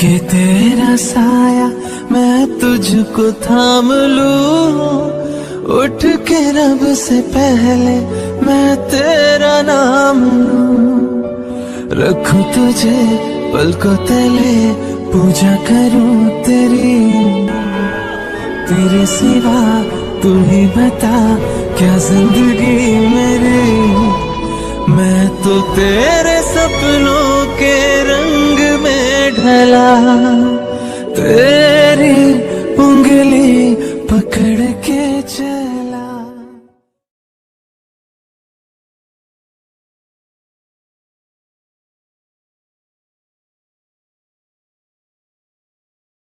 के तेरा साया मैं तुझको थाम लूं, उठ के रब से पहले मैं तेरा नाम लूं। रखूं तुझे पलकों तले, पूजा करूं तेरी, तेरे सिवा तू ही बता क्या जिंदगी मेरी। मैं तो तेरे सपनों के रंग में ढला, तेरी उंगली पकड़ के चल।